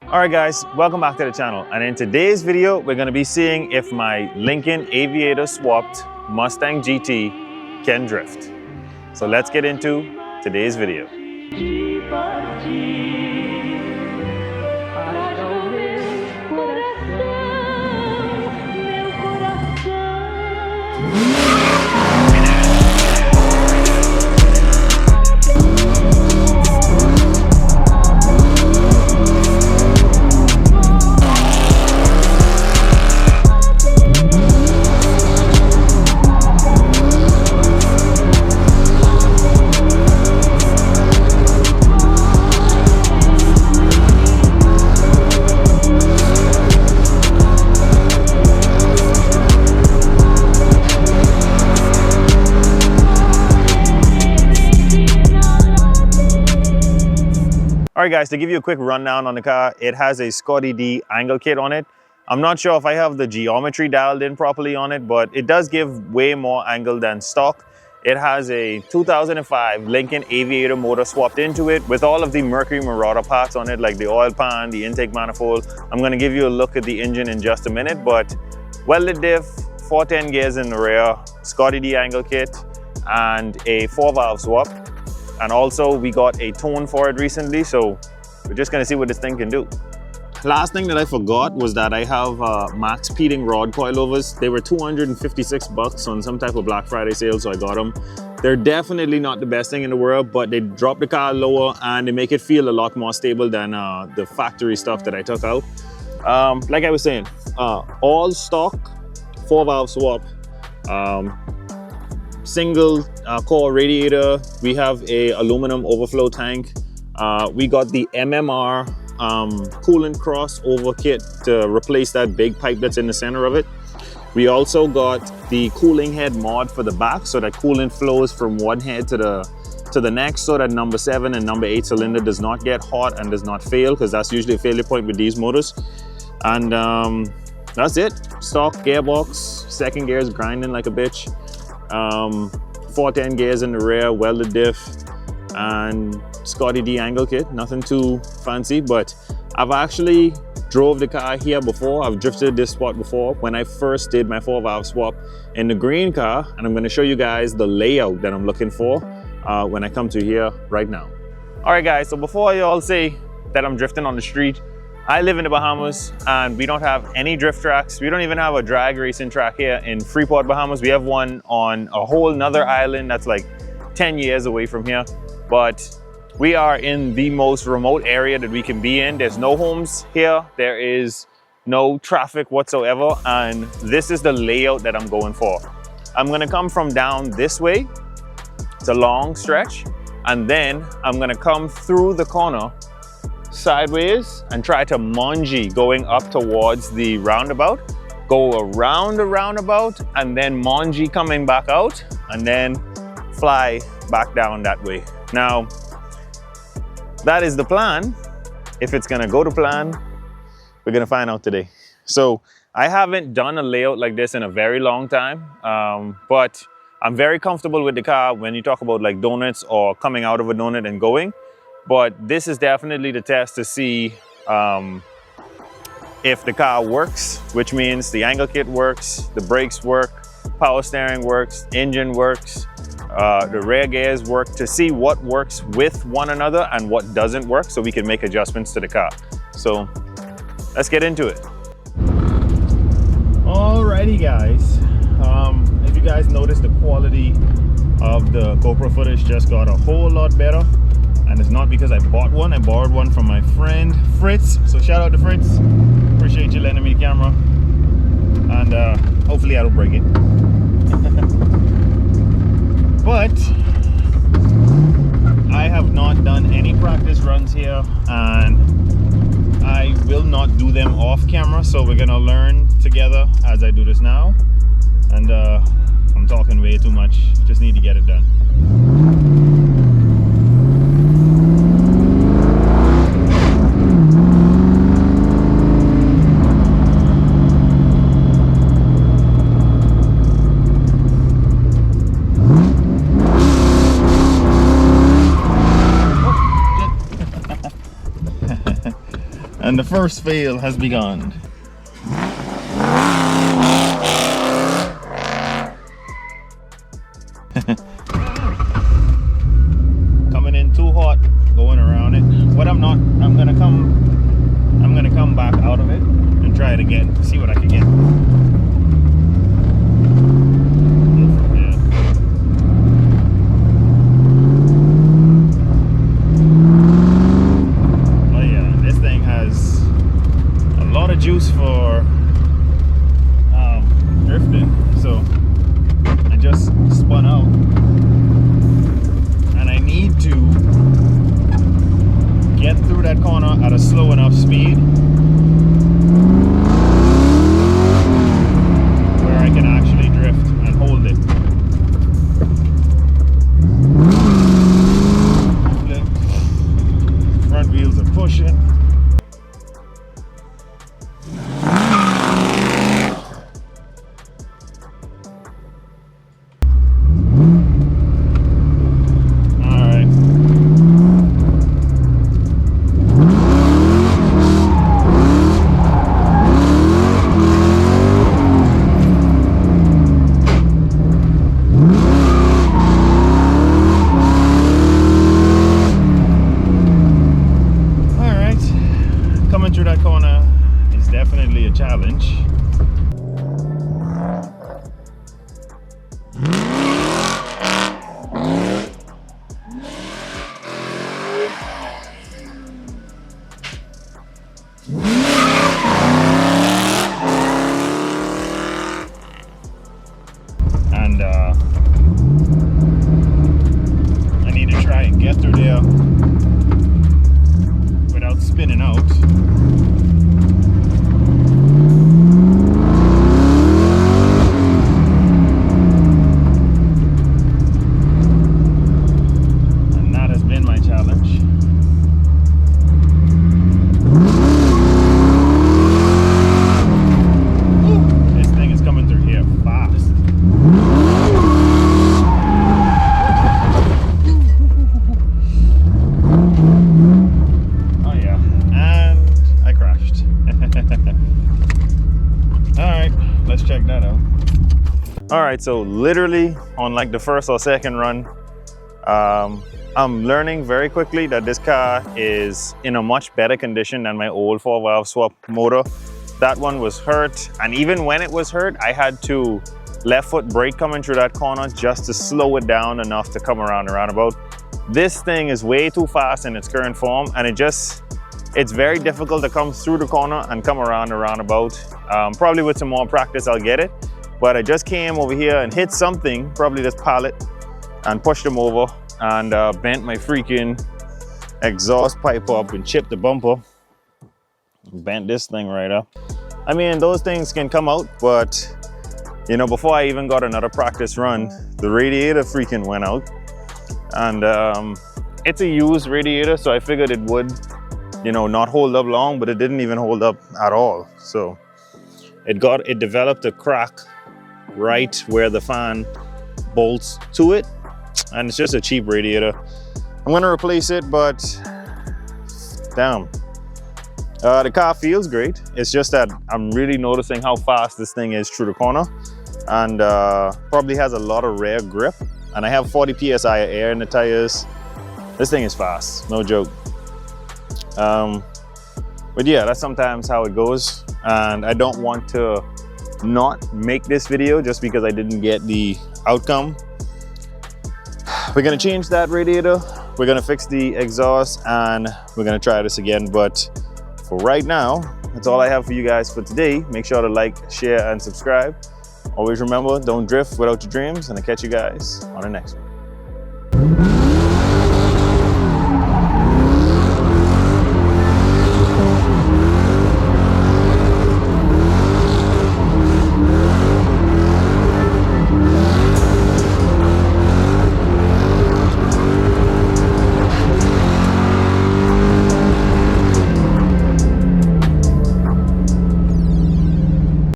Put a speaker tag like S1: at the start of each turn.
S1: Alright guys, welcome back to the channel, and in today's video we're going to be seeing if my Lincoln Aviator swapped Mustang GT can drift. So let's get into today's video. Alright guys, to give you a quick rundown on the car, it has a Scotty D angle kit on it. I'm not sure if I have the geometry dialed in properly on it, but it does give way more angle than stock. It has a 2005 Lincoln Aviator motor swapped into it with all of the Mercury Marauder parts on it, like the oil pan, the intake manifold. I'm going to give you a look at the engine in just a minute, but welded diff, 410 gears in the rear, Scotty D angle kit, and a 4-valve swap. And also we got a tone for it recently, so we're just gonna see what this thing can do. Last thing that I forgot was that I have max peating rod coilovers. They were 256 bucks on some type of Black Friday sale, so I got them. They're definitely not the best thing in the world, but they drop the car lower and they make it feel a lot more stable than the factory stuff that I took out. Like I was saying, all stock 4-valve swap. Single core radiator. We have a aluminum overflow tank. We got the MMR coolant crossover kit to replace that big pipe that's in the center of it. We also got the cooling head mod for the back, so that coolant flows from one head to the next, so that number 7 and number 8 cylinder does not get hot and does not fail, because that's usually a failure point with these motors. And that's it. Stock gearbox, second gear is grinding like a bitch. 410 gears in the rear, welded diff, and Scotty D angle kit. Nothing too fancy, but I've actually drove the car here before. I've drifted this spot before when I first did my 4-valve swap in the green car, and I'm going to show you guys the layout that I'm looking for when I come to here right now. Alright guys, so before you all say that I'm drifting on the street, I live in the Bahamas and we don't have any drift tracks. We don't even have a drag racing track here in Freeport, Bahamas. We have one on a whole nother island that's like 10 years away from here. But we are in the most remote area that we can be in. There's no homes here. There is no traffic whatsoever. And this is the layout that I'm going for. I'm gonna come from down this way. It's a long stretch. And then I'm gonna come through the corner sideways and try to manji going up towards the roundabout, go around the roundabout, and then manji coming back out, and then fly back down that way. Now, that is the plan. If it's gonna go to plan, we're gonna find out today. So I haven't done a layout like this in a very long time, but I'm very comfortable with the car when you talk about like donuts or coming out of a donut and going. But this is definitely the test to see if the car works, which means the angle kit works, the brakes work, power steering works, engine works, the rear gears work, to see what works with one another and what doesn't work, so we can make adjustments to the car. So let's get into it. Alrighty guys, if you guys notice, the quality of the GoPro footage just got a whole lot better. And it's not because I bought one. I borrowed one from my friend Fritz. So shout out to Fritz. Appreciate you lending me the camera. And hopefully I don't break it. But I have not done any practice runs here, and I will not do them off camera. So we're gonna learn together as I do this now. And I'm talking way too much. Just need to get it done. And the first fail has begun. Coming in too hot, going around it. But I'm gonna come back out of it and try it again, see what I can get. Oh yeah, this thing has a lot of juice for drifting. So I just spun out, and I need to get through that corner at a slow enough speed where I can actually drift and hold it. Okay. Front wheels are pushing. Through that corner is definitely a challenge. And I need to try and get through there without spinning out. Check that out. All right, so literally on like the first or second run, I'm learning very quickly that this car is in a much better condition than my old 4-valve swap motor. That one was hurt, and even when it was hurt, I had to left foot brake coming through that corner just to slow it down enough to come around the roundabout. This thing is way too fast in its current form, and it's very difficult to come through the corner and come around the roundabout. Probably with some more practice I'll get it, but I just came over here and hit something, probably this pallet, and pushed them over and bent my freaking exhaust pipe up and chipped the bumper. Bent this thing right up. I mean, those things can come out, but you know, before I even got another practice run, the radiator freaking went out. And it's a used radiator, so I figured it would, you know, not hold up long, but it didn't even hold up at all. So it developed a crack right where the fan bolts to it, and it's just a cheap radiator. I'm gonna replace it, but damn, the car feels great. It's just that I'm really noticing how fast this thing is through the corner, and probably has a lot of rear grip, and I have 40 psi of air in the tires. This thing is fast, no joke. But yeah, that's sometimes how it goes, and I don't want to not make this video just because I didn't get the outcome. We're gonna change that radiator, we're gonna fix the exhaust, and we're gonna try this again. But for right now, that's all I have for you guys for today. Make sure to like, share, and subscribe. Always remember, don't drift without your dreams, and I'll catch you guys on the next one.